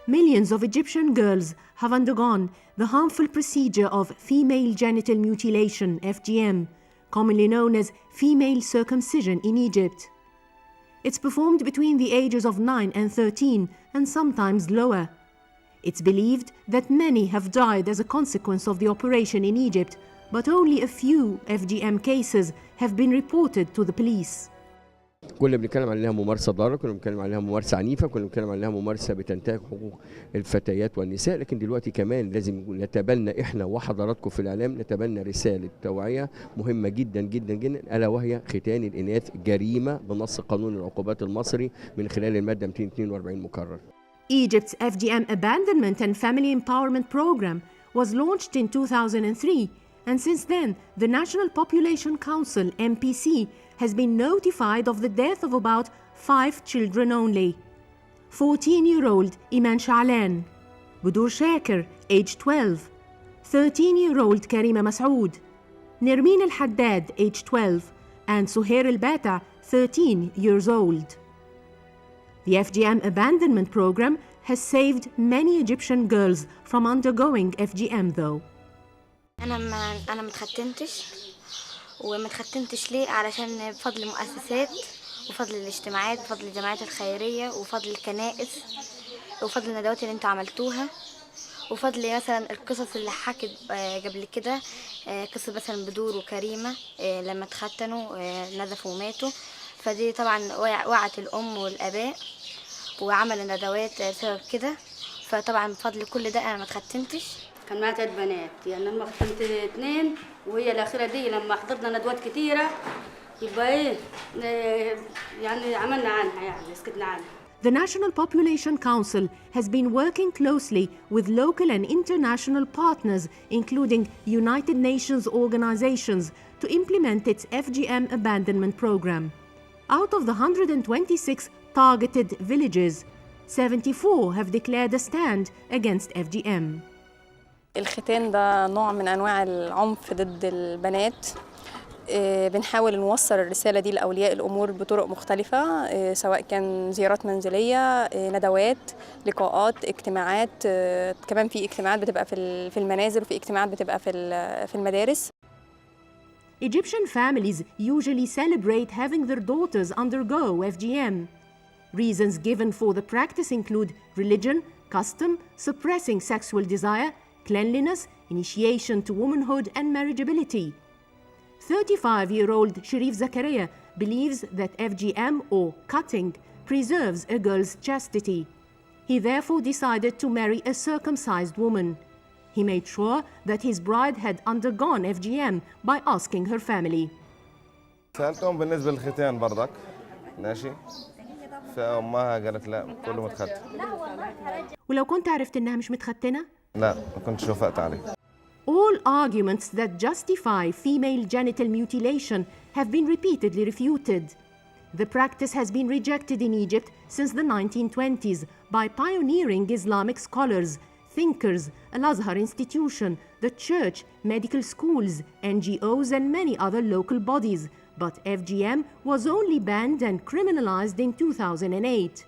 millions of Egyptian girls have undergone the harmful procedure of female genital mutilation, FGM, commonly known as female circumcision in Egypt. It's performed between the ages of 9 and 13 and sometimes lower. It's believed that many have died as a consequence of the operation in Egypt, but only a few FGM cases have been reported to the police. كنا بنتكلم عليها ممارسه ضاره، كنا بنتكلم عليها ممارسه عنيفه، كنا بنتكلم عليها ممارسه بتنتهك حقوق الفتيات والنساء، لكن دلوقتي كمان لازم نتبنى احنا وحضراتكم في الاعلام نتبنى رساله توعيه مهمه جدا جدا جدا، الا وهي ختان الاناث جريمه بنص قانون العقوبات المصري من خلال الماده 242 مكرر. Egypt's FGM Abandonment and Family Empowerment Program was launched in 2003, and since then the National Population Council (MPC) has been notified of the death of about 5 children only. 14-year-old Iman Sha'lan, Budur Shaker, age 12, 13-year-old Karima Masoud, Nermin Al-Haddad, age 12, and Suhair Al-Bata, 13 years old. The FGM abandonment program has saved many Egyptian girls from undergoing FGM though. أنا متختنتش ومتختنتش ليه؟ علشان بفضل مؤسسات وفضل الاجتماعات وفضل الجمعيات الخيرية وفضل الكنائس وفضل الندوات اللي انتوا عملتوها وفضل مثلا القصص اللي حكت قبل كده، قصة مثلا بدور وكريمة لما اتختنوا نزفوا وماتوا، فدي طبعا وعت الأم والآباء وعمل الندوات بسبب كده، فطبعا بفضل كل ده أنا متختنتش. كان معايا 3 بنات، يعني انا ختمت 2 وهي الاخيره دي لما حضرنا ندوات كتيره يبقى يعني عملنا عنها، يعني سكتنا عنها. The National Population Council has been working closely with local and international partners, including United Nations organizations, to implement its FGM abandonment program. Out of the 126 targeted villages, 74 have declared a stand against FGM. الختان ده نوع من أنواع العنف ضد البنات. بنحاول نوصل الرسالة دي لأولياء الأمور بطرق مختلفة، سواء كان زيارات منزلية، ندوات، لقاءات، اجتماعات، كمان في اجتماعات بتبقى في المنازل وفي اجتماعات بتبقى في المدارس. Egyptian families usually celebrate having their daughters undergo FGM. Reasons given for the practice include religion, custom, suppressing sexual desire, cleanliness, initiation to womanhood, and marriageability. 35-year-old Sharif Zakaria believes that FGM, or cutting, preserves a girl's chastity. He therefore decided to marry a circumcised woman. He made sure that his bride had undergone FGM by asking her family. سألتهم بالنسبة للختان برضك ماشي، فأمها قالت لا كله متختن. ولو كنت عرفت إنها مش متختنة؟ لا ما كنتش وافقت عليه. All arguments that justify female genital mutilation have been repeatedly refuted. The practice has been rejected in Egypt since the 1920s by pioneering Islamic scholars, thinkers, Al-Azhar institution, the church, medical schools, NGOs, and many other local bodies. But FGM was only banned and criminalized in 2008.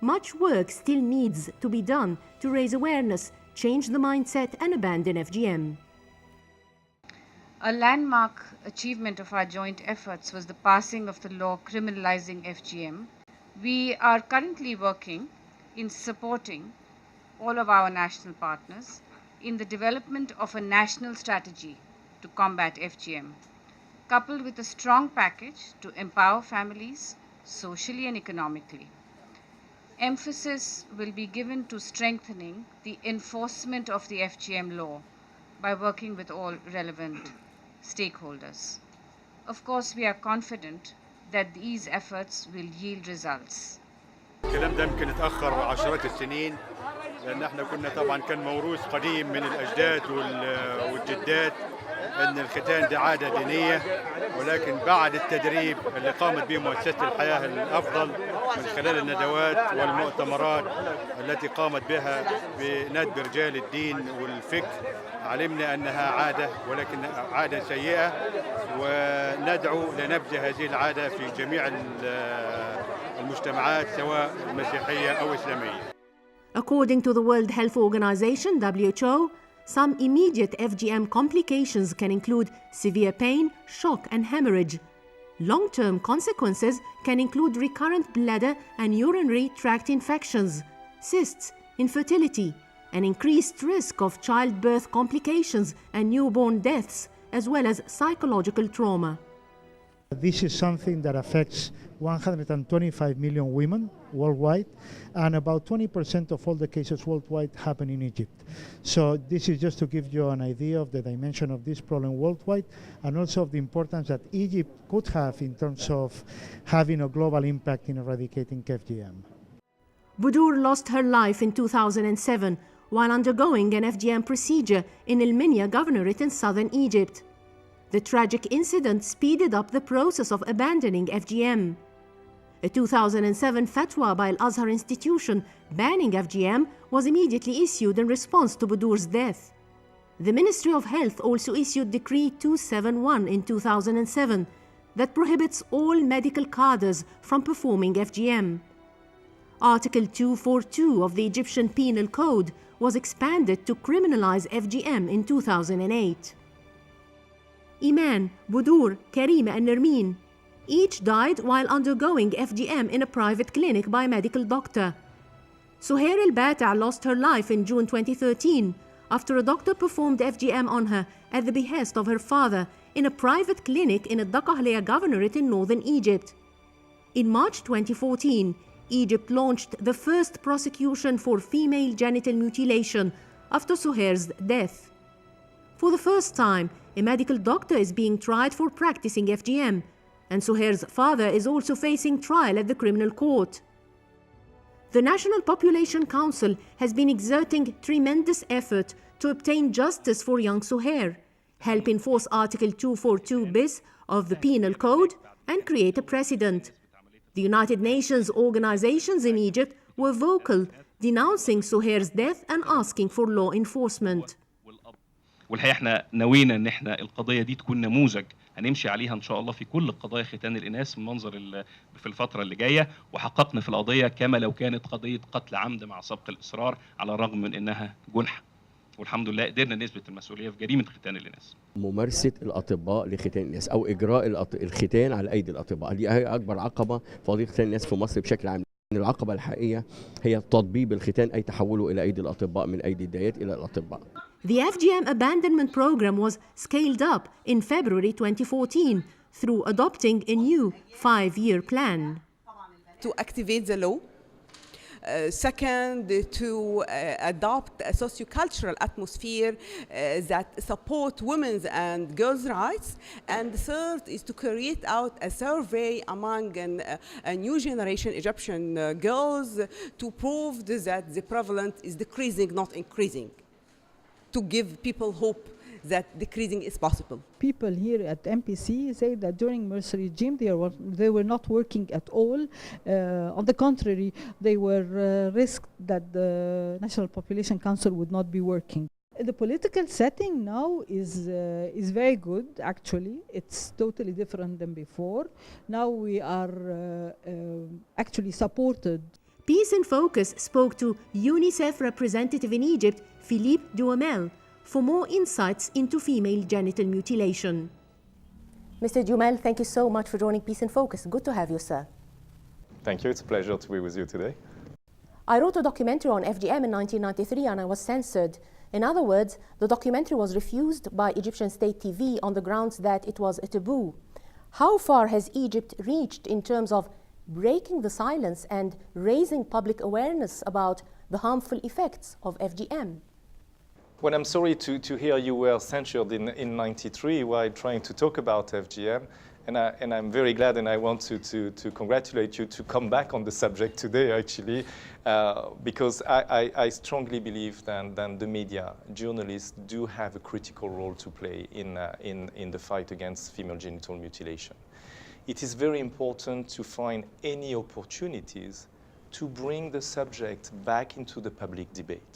Much work still needs to be done to raise awareness, change the mindset, and abandon FGM. A landmark achievement of our joint efforts was the passing of the law criminalizing FGM. We are currently working in supporting all of our national partners in the development of a national strategy to combat FGM, coupled with a strong package to empower families socially and economically. Emphasis will be given to strengthening the enforcement of the FGM law by working with all relevant stakeholders. Of course, we are confident that these efforts will yield results. الكلام ده يمكن اتأخر عشرات السنين، لأن احنا كنا طبعا كان موروث قديم من الأجداد والجدات أن الختان ده عادة دينية، ولكن بعد التدريب اللي قامت به مؤسسة الحياة الأفضل من خلال الندوات والمؤتمرات التي قامت بها بندب رجال الدين والفكر، علمنا أنها عادة ولكن عادة سيئة، وندعو لنبذ هذه العادة في جميع المجتمعات سواء مسيحية أو إسلامية. According to the World Health Organization, WHO, some immediate FGM complications can include severe pain, shock, and hemorrhage. Long-term consequences can include recurrent bladder and urinary tract infections, cysts, infertility, an increased risk of childbirth complications and newborn deaths, as well as psychological trauma. This is something that affects 125 million women worldwide, and about 20% of all the cases worldwide happen in Egypt. So this is just to give you an idea of the dimension of this problem worldwide, and also of the importance that Egypt could have in terms of having a global impact in eradicating FGM. Budur lost her life in 2007 while undergoing an FGM procedure in El Minya Governorate in southern Egypt. The tragic incident speeded up the process of abandoning FGM. A 2007 fatwa by Al-Azhar institution banning FGM was immediately issued in response to Budur's death. The Ministry of Health also issued Decree 271 in 2007 that prohibits all medical cadres from performing FGM. Article 242 of the Egyptian Penal Code was expanded to criminalize FGM in 2008. Iman, Budur, Karima, and Nermeen each died while undergoing FGM in a private clinic by a medical doctor. Suhair al-Bata' lost her life in June 2013 after a doctor performed FGM on her at the behest of her father in a private clinic in Ad-Dakhla Governorate in northern Egypt. In March 2014, Egypt launched the first prosecution for female genital mutilation after Suhair's death. For the first time, a medical doctor is being tried for practicing FGM, and Suhair's father is also facing trial at the criminal court. The National Population Council has been exerting tremendous effort to obtain justice for young Suhair, help enforce Article 242 bis of the Penal Code, and create a precedent. The United Nations organizations in Egypt were vocal, denouncing Suhair's death and asking for law enforcement. والحقيقة احنا نوينا ان احنا القضية دي تكون نموذج هنمشي عليها ان شاء الله في كل قضايا ختان الاناث من منظر في الفترة اللي جاية، وحققنا في القضية كما لو كانت قضية قتل عمد مع سبق الإصرار على الرغم من انها جنحة، والحمد لله قدرنا نثبت المسؤولية في جريمة ختان الاناث. ممارسة الأطباء لختان الناس أو إجراء الختان على أيدي الأطباء دي هي أكبر عقبة في قضية ختان الناس في مصر بشكل عام. العقبة الحقيقية هي تطبيب الختان أي تحوله إلى أيدي الأطباء من أيدي الدايات إلى الأطباء. The FGM abandonment program was scaled up in February 2014 through adopting a new 5-year plan. To activate the law. Second, to adopt a sociocultural atmosphere that support women's and girls' rights. And third is to create out a survey among a new generation Egyptian girls to prove that the prevalence is decreasing, not increasing, to give people hope that decreasing is possible. People here at MPC say that during Mercer regime they were not working at all. On the contrary, they were risked that the National Population Council would not be working. The political setting now is very good, actually. It's totally different than before. Now we are actually supported. Peace in Focus spoke to UNICEF representative in Egypt, Philippe Duhamel, for more insights into female genital mutilation. Mr. Duhamel, thank you so much for joining Peace in Focus. Good to have you, sir. Thank you. It's a pleasure to be with you today. I wrote a documentary on FGM in 1993 and I was censored. In other words, the documentary was refused by Egyptian state TV on the grounds that it was a taboo. How far has Egypt reached in terms of breaking the silence and raising public awareness about the harmful effects of FGM? Well, I'm sorry to hear you were censured in '93 while trying to talk about FGM, and I'm very glad, and I want to congratulate you to come back on the subject today, actually, because I strongly believe that the media, journalists do have a critical role to play in the fight against female genital mutilation. It is very important to find any opportunities to bring the subject back into the public debate.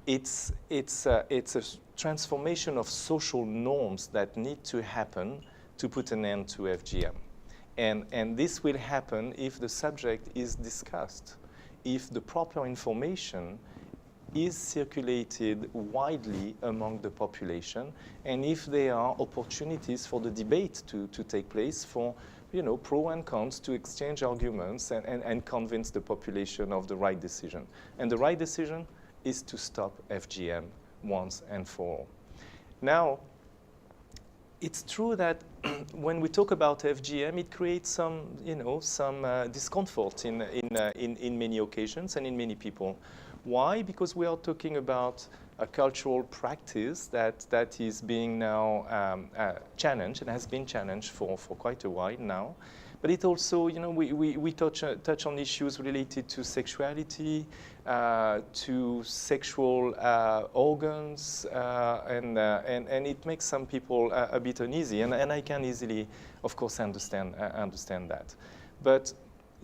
It's a transformation of social norms that need to happen to put an end to FGM. And this will happen if the subject is discussed, if the proper information is circulated widely among the population, and if there are opportunities for the debate to take place, for pro and cons to exchange arguments and convince the population of the right decision. And the right decision is to stop FGM once and for all. Now, it's true that when we talk about FGM, it creates some discomfort in many occasions and in many people. Why? Because we are talking about a cultural practice that is being now challenged and has been challenged for quite a while now. But it also, we touch on issues related to sexuality, to sexual organs, and it makes some people a bit uneasy. And I can easily, of course, understand that. But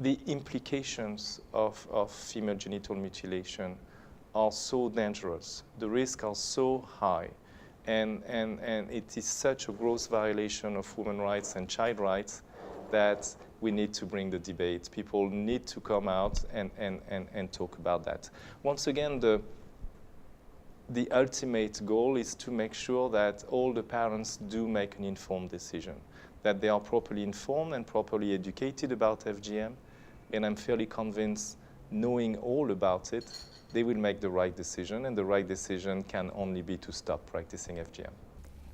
the implications of female genital mutilation are so dangerous. The risks are so high. And it is such a gross violation of women's rights and child rights that we need to bring the debate. People need to come out and talk about that. Once again, the ultimate goal is to make sure that all the parents do make an informed decision, that they are properly informed and properly educated about FGM. And I'm fairly convinced, knowing all about it, they will make the right decision, and the right decision can only be to stop practicing FGM.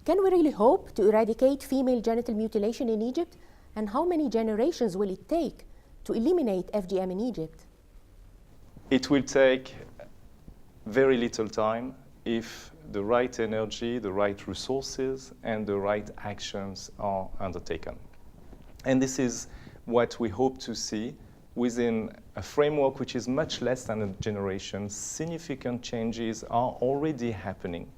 Can we really hope to eradicate female genital mutilation in Egypt? And how many generations will it take to eliminate FGM in Egypt? It will take very little time if the right energy, the right resources, and the right actions are undertaken. And this is what we hope to see within a framework which is much less than a generation. Significant changes are already happening.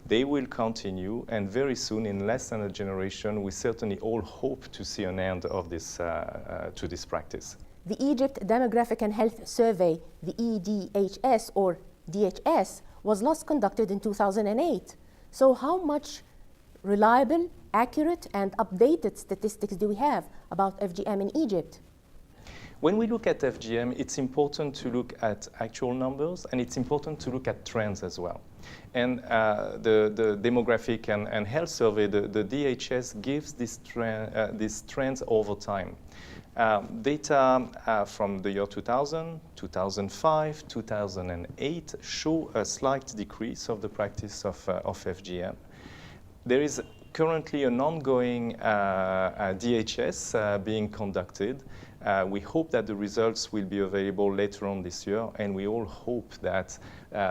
They will continue, and very soon, in less than a generation, we certainly all hope to see an end of this, to this practice. The Egypt Demographic and Health Survey, the EDHS or DHS, was last conducted in 2008. So how much reliable, accurate, and updated statistics do we have about FGM in Egypt? When we look at FGM, it's important to look at actual numbers, and it's important to look at trends as well. And the Demographic and Health Survey, the DHS, gives these trends over time. Data from the year 2000, 2005, 2008 show a slight decrease of the practice of FGM. There is currently an ongoing DHS being conducted. We hope that the results will be available later on this year, and we all hope that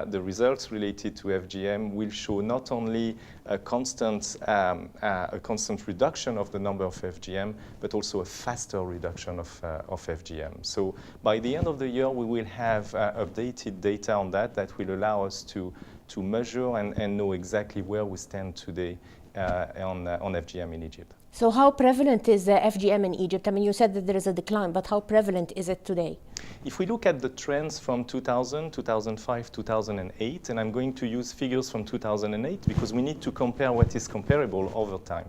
the results related to FGM will show not only a constant reduction of the number of FGM, but also a faster reduction of FGM. So by the end of the year, we will have updated data on that will allow us to measure and know exactly where we stand today on FGM in Egypt. So how prevalent is FGM in Egypt? I mean, you said that there is a decline, but how prevalent is it today? If we look at the trends from 2000, 2005, 2008, and I'm going to use figures from 2008 because we need to compare what is comparable over time.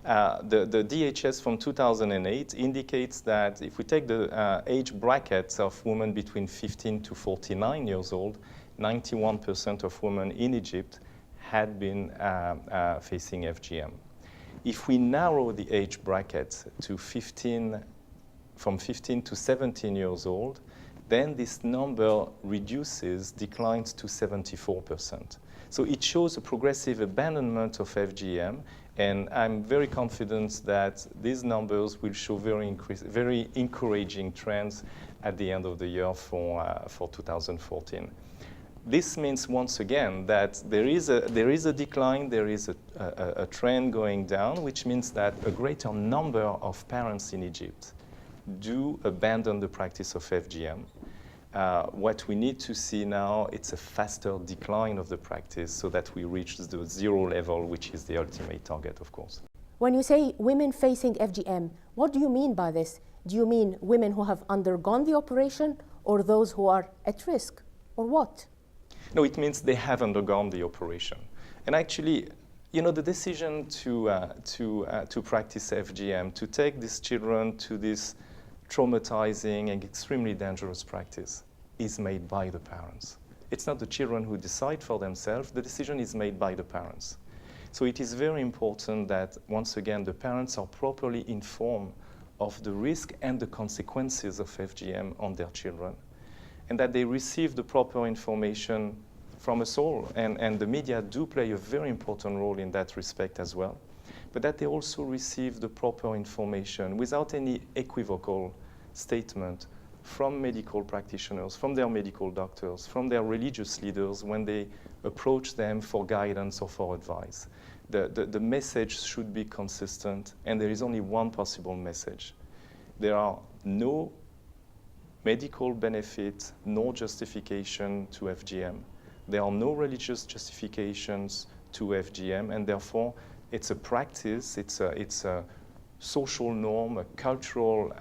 The DHS from 2008 indicates that if we take the age brackets of women between 15 to 49 years old, 91% of women in Egypt had been facing FGM. If we narrow the age bracket to from 15 to 17 years old, then this number declines to 74%. So it shows a progressive abandonment of FGM, and I'm very confident that these numbers will show very encouraging trends at the end of the year for 2014. This means, once again, that there is a decline, there is a trend going down, which means that a greater number of parents in Egypt do abandon the practice of FGM. What we need to see now, it's a faster decline of the practice so that we reach the zero level, which is the ultimate target, of course. When you say women facing FGM, what do you mean by this? Do you mean women who have undergone the operation, or those who are at risk, or what? No, it means they have undergone the operation. And actually, the decision to practice FGM, to take these children to this traumatizing and extremely dangerous practice, is made by the parents. It's not the children who decide for themselves, the decision is made by the parents. So it is very important that, once again, the parents are properly informed of the risk and the consequences of FGM on their children, and that they receive the proper information from us all. And the media do play a very important role in that respect as well, but that they also receive the proper information without any equivocal statement from medical practitioners, from their medical doctors, from their religious leaders when they approach them for guidance or for advice. The message should be consistent, and there is only one possible message. There are no medical benefit, no justification to FGM. There are no religious justifications to FGM, and therefore it's a practice, it's a social norm, a cultural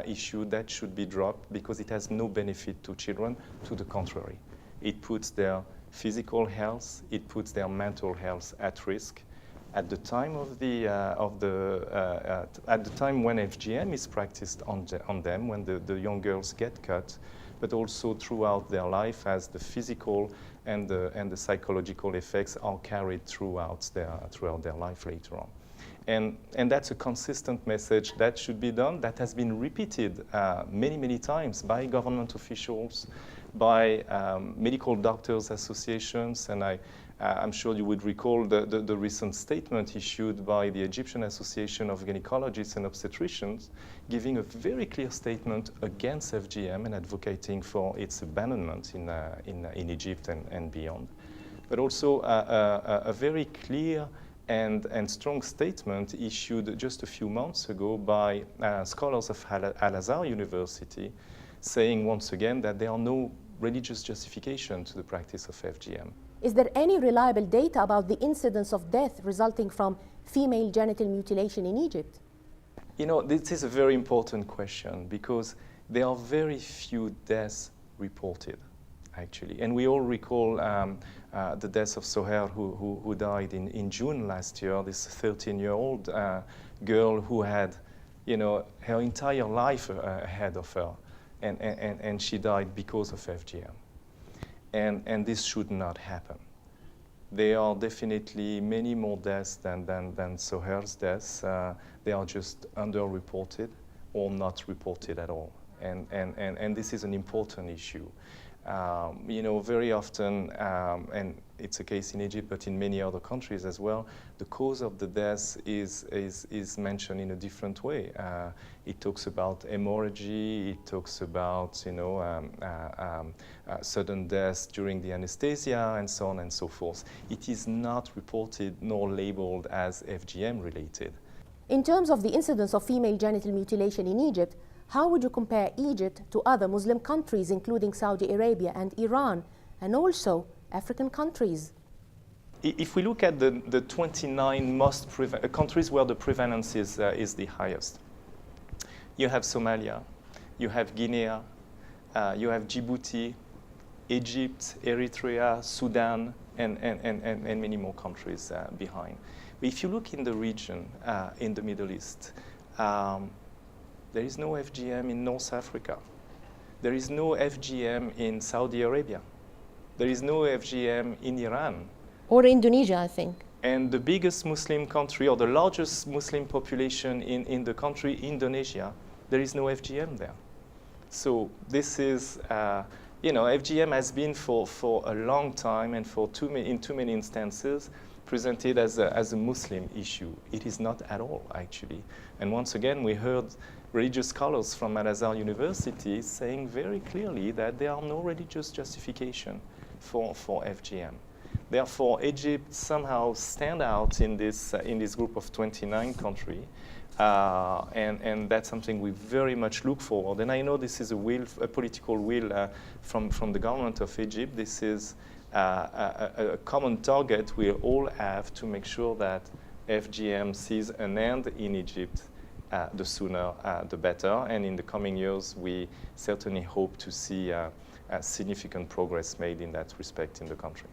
issue that should be dropped because it has no benefit to children. To the contrary, it puts their physical health, it puts their mental health at risk. At the time at the time when FGM is practiced on them, when the young girls get cut, but also throughout their life as the physical and the psychological effects are carried throughout their life later on. And that's a consistent message that should be done, that has been repeated many times by government officials, by medical doctors associations, and I'm sure you would recall the recent statement issued by the Egyptian Association of Gynecologists and Obstetricians, giving a very clear statement against FGM and advocating for its abandonment in Egypt and beyond. But also a very clear and strong statement issued just a few months ago by scholars of Al-Azhar University, saying once again that there are no religious justification to the practice of FGM. Is there any reliable data about the incidence of death resulting from female genital mutilation in Egypt? You know, this is a very important question because there are very few deaths reported, actually. And we all recall the death of Soher, who died in June last year, this 13-year-old girl who had, you know, her entire life ahead of her, and she died because of FGM. And this should not happen. There are definitely many more deaths than Soher's deaths. They are just underreported or not reported at all. And this is an important issue. You know, very often, and it's a case in Egypt, but in many other countries as well, the cause of the death is mentioned in a different way. It talks about hemorrhage, it talks about, you know, sudden death during the anesthesia, and so on and so forth. It is not reported nor labeled as FGM-related. In terms of the incidence of female genital mutilation in Egypt, how would you compare Egypt to other Muslim countries, including Saudi Arabia and Iran, and also African countries? If we look at the 29 most countries where the prevalence is the highest, you have Somalia, you have Guinea, you have Djibouti, Egypt, Eritrea, Sudan, and many more countries behind. But if you look in the region, in the Middle East, there is no FGM in North Africa. There is no FGM in Saudi Arabia. There is no FGM in Iran. Or Indonesia, I think. And the biggest Muslim country, or the largest Muslim population in the country, Indonesia, there is no FGM there. So this is, you know, FGM has been for a long time and in too many instances presented as a Muslim issue. It is not at all, actually. And once again, we heard religious scholars from Al-Azhar University saying very clearly that there are no religious justification for FGM. Therefore, Egypt somehow stands out in this group of 29 countries, and that's something we very much look forward. And I know this is a political will from the government of Egypt. This is a common target we all have to make sure that FGM sees an end in Egypt. The sooner, the better. And in the coming years, we certainly hope to see significant progress made in that respect in the country.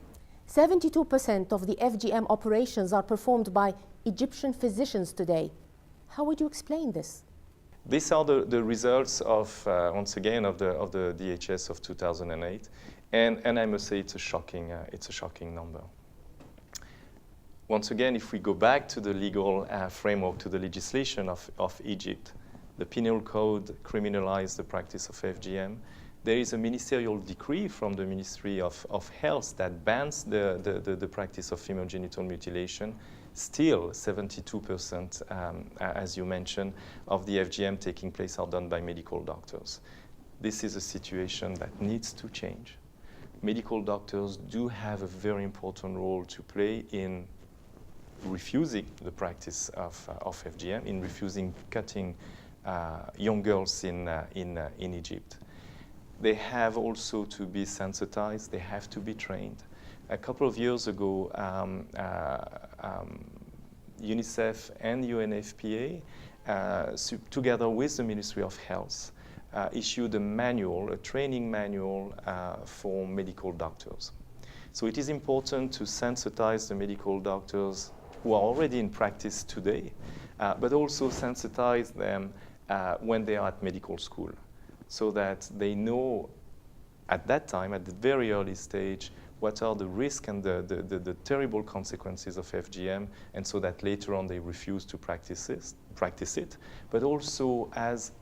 72% of the FGM operations are performed by Egyptian physicians today. How would you explain this? These are the results of, once again, of the DHS of 2008. And I must say it's a shocking number. Once again, if we go back to the legal framework, to the legislation of Egypt, the penal code criminalized the practice of FGM. There is a ministerial decree from the Ministry of Health that bans the practice of female genital mutilation. Still, 72%, as you mentioned, of the FGM taking place are done by medical doctors. This is a situation that needs to change. Medical doctors do have a very important role to play in refusing the practice of FGM, in refusing cutting young girls in Egypt. They have also to be sensitized, they have to be trained. A couple of years ago, UNICEF and UNFPA, together with the Ministry of Health, issued a manual, a training manual for medical doctors. So it is important to sensitize the medical doctors who are already in practice today, but also sensitize them when they are at medical school, so that they know at that time, at the very early stage, what are the risks and the terrible consequences of FGM, and so that later on they refuse to practice it, but also as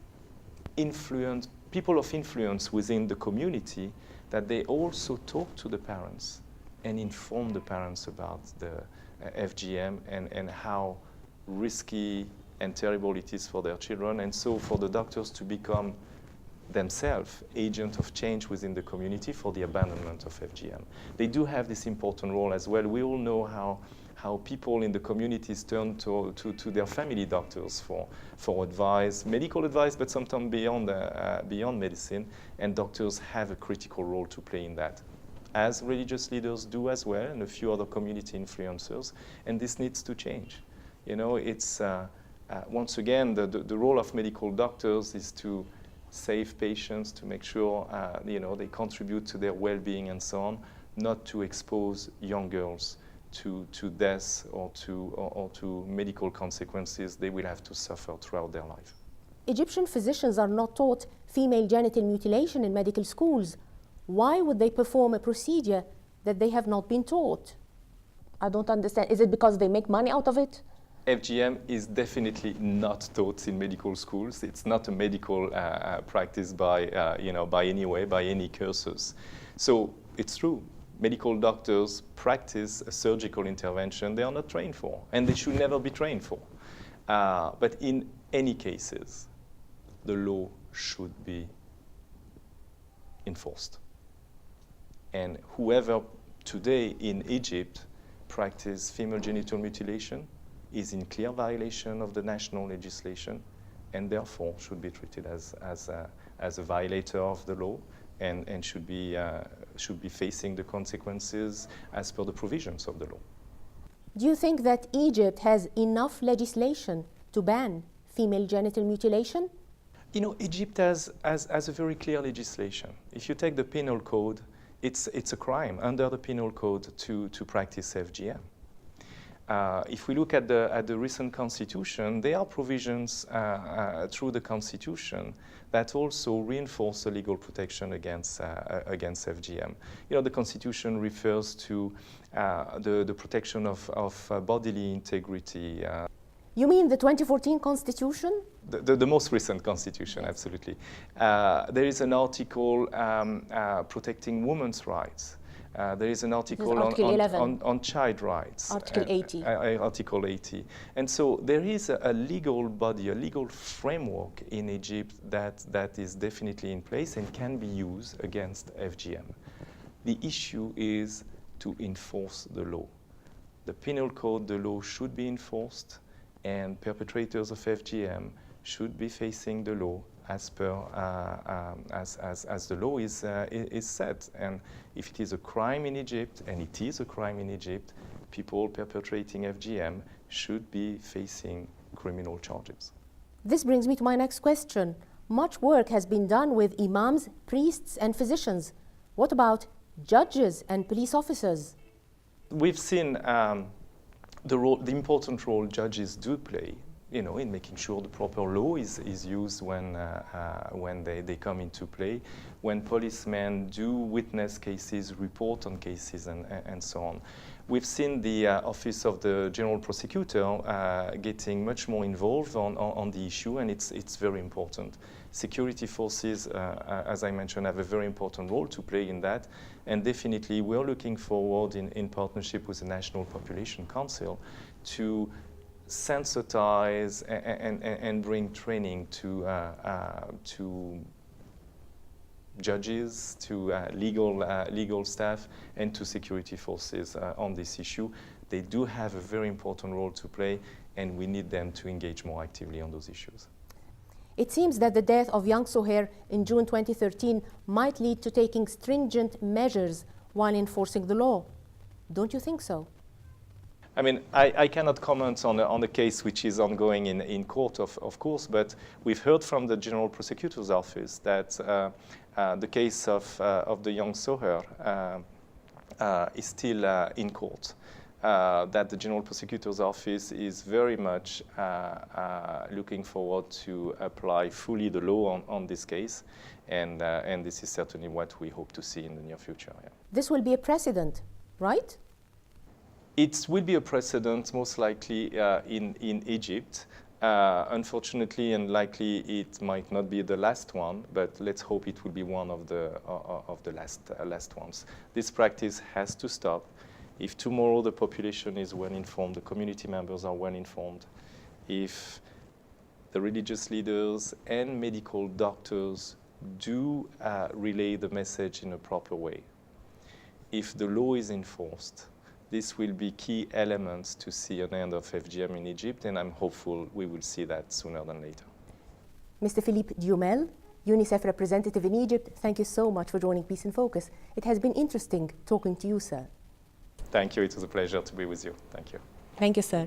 people of influence within the community, that they also talk to the parents and inform the parents about the FGM and how risky and terrible it is for their children, and so for the doctors to become themselves agents of change within the community for the abandonment of FGM. They do have this important role as well. We all know how people in the communities turn to their family doctors for advice, medical advice, but sometimes beyond medicine, and doctors have a critical role to play in that, as religious leaders do as well, and a few other community influencers, and this needs to change. You know, it's, once again, the role of medical doctors is to save patients, to make sure they contribute to their well-being and so on, not to expose young girls to death or to medical consequences they will have to suffer throughout their life. Egyptian physicians are not taught female genital mutilation in medical schools. Why would they perform a procedure that they have not been taught? I don't understand. Is it because they make money out of it? FGM is definitely not taught in medical schools. It's not a medical practice by any courses. So it's true. Medical doctors practice a surgical intervention they are not trained for, and they should never be trained for. But in any cases, the law should be enforced. And whoever today in Egypt practices female genital mutilation is in clear violation of the national legislation, and therefore should be treated as a violator of the law, and should be facing the consequences as per the provisions of the law. Do you think that Egypt has enough legislation to ban female genital mutilation? You know, Egypt has a very clear legislation. If you take the penal code, it's a crime under the penal code to practice FGM. If we look at the recent constitution, there are provisions through the constitution that also reinforce the legal protection against FGM. You know, the constitution refers to the protection of bodily integrity. You mean the 2014 constitution? The most recent constitution, absolutely. There is an article protecting women's rights. There is an article on child rights. Article 80. Article 80. And so there is a legal body, a legal framework in Egypt that is definitely in place and can be used against FGM. The issue is to enforce the law. The penal code, the law should be enforced, and perpetrators of FGM should be facing the law as per as the law is set. And if it is a crime in Egypt, and it is a crime in Egypt, people perpetrating FGM should be facing criminal charges. This brings me to my next question. Much work has been done with imams, priests, and physicians. What about judges and police officers? We've seen the important role judges do play. in making sure the proper law is used when they come into play, when policemen do witness cases, report on cases, and so on. We've seen the Office of the General Prosecutor getting much more involved on the issue, and it's very important. Security forces, as I mentioned, have a very important role to play in that, and definitely we're looking forward in partnership with the National Population Council to sensitize and bring training to judges, to legal staff, and to security forces on this issue. They do have a very important role to play, and we need them to engage more actively on those issues. It seems that the death of young Soher in June 2013 might lead to taking stringent measures while enforcing the law. Don't you think so? I mean, I cannot comment on the case which is ongoing in court, of course, but we've heard from the General Prosecutor's Office that the case of the young Soher is still in court. That the General Prosecutor's Office is very much looking forward to apply fully the law on this case, and this is certainly what we hope to see in the near future. Yeah. This will be a precedent, right? It will be a precedent, most likely in Egypt. Unfortunately and likely, it might not be the last one, but let's hope it will be one of the last ones. This practice has to stop. If tomorrow the population is well informed, the community members are well informed, if the religious leaders and medical doctors do relay the message in a proper way, if the law is enforced, this will be key elements to see an end of FGM in Egypt, and I'm hopeful we will see that sooner than later. Mr. Philippe Diomel, UNICEF representative in Egypt, thank you so much for joining Peace in Focus. It has been interesting talking to you, sir. Thank you. It was a pleasure to be with you. Thank you. Thank you, sir.